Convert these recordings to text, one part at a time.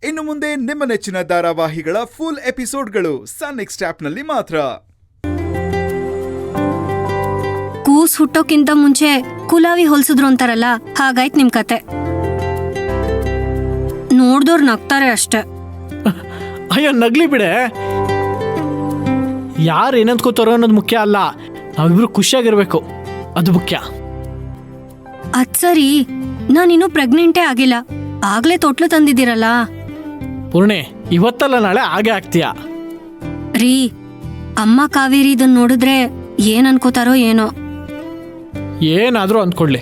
ಇನ್ನು ಮುಂದೆ ನಿಮ್ಮ ನೆಚ್ಚಿನ ಧಾರಾವಾಹಿಗಳ ಫುಲ್ ಎಪಿಸೋಡ್ಗಳು ಸನ್ ನೆಕ್ಸ್ಟ್ ಆಪ್ನಲ್ಲಿ ಮಾತ್ರ. ಕೂಸ್ ಹುಟ್ಟೋಕ್ಕಿಂತ ಮುಂಚೆ ಕುಲಾವಿ ಹೊಲ್ಸಿದ್ರು ಅಂತಾರಲ್ಲ, ಹಾಗಾಯ್ತು ನಿಮ್ ಕತೆ. ನೋಡ್ದವ್ರು ನಗ್ತಾರೆ ಅಷ್ಟೆ. ಅಯ್ಯೋ ನಗ್ಲಿ ಬಿಡೆ, ಯಾರು ಏನಂತ್ಕೋತಾರೋ ಅನ್ನೋದು ಮುಖ್ಯ ಅಲ್ಲ, ನಾವಿಬ್ರು ಖುಷಿಯಾಗಿರ್ಬೇಕು, ಅದು ಮುಖ್ಯ. ಅದ್ ಸರಿ, ನಾನಿನ್ನೂ ಪ್ರೆಗ್ನೆಂಟೇ ಆಗಿಲ್ಲ, ಆಗ್ಲೇ ತೊಟ್ಲು ತಂದಿದ್ದೀರಲ್ಲ. ಪೂರ್ಣಿ, ಇವತ್ತಲ್ಲ ನಾಳೆ ಹಾಗೆ ಆಗ್ತೀಯ. ರೀ, ಅಮ್ಮ ಕಾವೇರಿ ಇದನ್ನ ನೋಡಿದ್ರೆ ಏನ್ ಅನ್ಕೋತಾರೋ ಏನೋ. ಏನಾದರೂ ಅಂದ್ಕೊಳ್ಳಿ,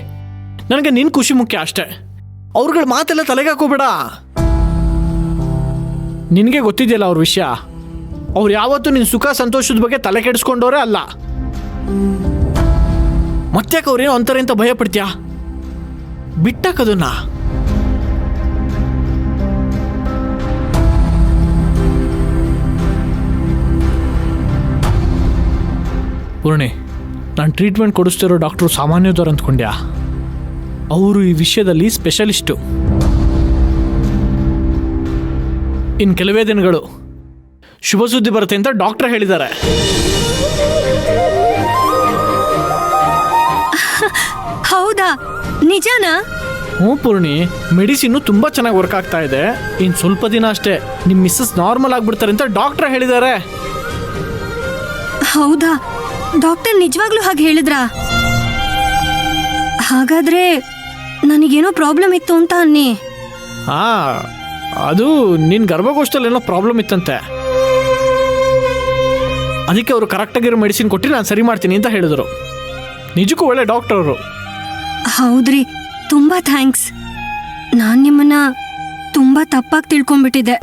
ನನಗೆ ನಿನ್ನ ಖುಷಿ ಮುಖ್ಯ ಅಷ್ಟೇ. ಅವ್ರುಗಳ ಮಾತೆಲ್ಲ ತಲೆಗೆ ಹಾಕೋಬೇಡ. ನಿನಗೆ ಗೊತ್ತಿದೆಯಲ್ಲ ಅವ್ರ ವಿಷಯ. ಅವ್ರು ಯಾವತ್ತೂ ನಿನ್ನ ಸುಖ ಸಂತೋಷದ ಬಗ್ಗೆ ತಲೆ ಕೆಡಿಸ್ಕೊಂಡವ್ರೆ ಅಲ್ಲ. ಮತ್ತ್ಯಾಕೆ ಅವ್ರೇನೋ ಅಂತಾರೆ ಅಂತ ಭಯ ಪಡ್ತೀಯಾ? ಬಿಟ್ಟಾಕದನ್ನ. ಪೂರ್ಣಿ, ನಾನು ಟ್ರೀಟ್ಮೆಂಟ್ ಕೊಡಿಸ್ತಿರೋ ಡಾಕ್ಟ್ರು ಸಾಮಾನ್ಯದವ್ರು ಅಂದ್ಕೊಂಡ್ಯಾ? ಅವರು ಈ ವಿಷಯದಲ್ಲಿ ಸ್ಪೆಷಲಿಸ್ಟು. ಇನ್ನು ಕೆಲವೇ ದಿನಗಳು ಶುಭ ಸುದ್ದಿ ಬರುತ್ತೆ ಅಂತ ಡಾಕ್ಟರ್ ಹೇಳಿದ್ದಾರೆ. ಹೌದಾ? ನಿಜಾನಾ? ಹ್ಞೂ ಪೂರ್ಣಿ, ಮೆಡಿಸಿನ್ನು ತುಂಬ ಚೆನ್ನಾಗಿ ವರ್ಕ್ ಆಗ್ತಾ ಇದೆ. ಇನ್ನು ಸ್ವಲ್ಪ ದಿನ ಅಷ್ಟೇ ನಿಮ್ಮ ಮಿಸ್ಸಸ್ ನಾರ್ಮಲ್ ಆಗಿಬಿಡ್ತಾರೆ ಅಂತ ಡಾಕ್ಟರ್ ಹೇಳಿದ್ದಾರೆ. ಹೌದಾ? ಡಾಕ್ಟರ್ ನಿಜವಾಗ್ಲೂ ಹಾಗೆ ಹೇಳಿದ್ರಾ? ಹಾಗಾದ್ರೆ ನನಗೇನೋ ಪ್ರಾಬ್ಲಮ್ ಇತ್ತು ಅಂತ ಅನ್ನಿ. ಹಾಂ, ಅದು ನಿನ್ನ ಗರ್ಭಕೋಶದಲ್ಲಿ ಏನೋ ಪ್ರಾಬ್ಲಮ್ ಇತ್ತಂತೆ. ಅದಕ್ಕೆ ಅವರು ಕರೆಕ್ಟಾಗಿರೋ ಮೆಡಿಸಿನ್ ಕೊಟ್ಟು ನಾನು ಸರಿ ಮಾಡ್ತೀನಿ ಅಂತ ಹೇಳಿದರು. ನಿಜಕ್ಕೂ ಒಳ್ಳೆ ಡಾಕ್ಟರ್ ಅವರು. ಹೌದ್ರಿ, ತುಂಬಾ ಥ್ಯಾಂಕ್ಸ್. ನಾನ್ ನಿಮ್ಮನ್ನ ತುಂಬಾ ತಪ್ಪಾಗಿ ತಿಳ್ಕೊಂಡ್ಬಿಟ್ಟಿದ್ದೆ.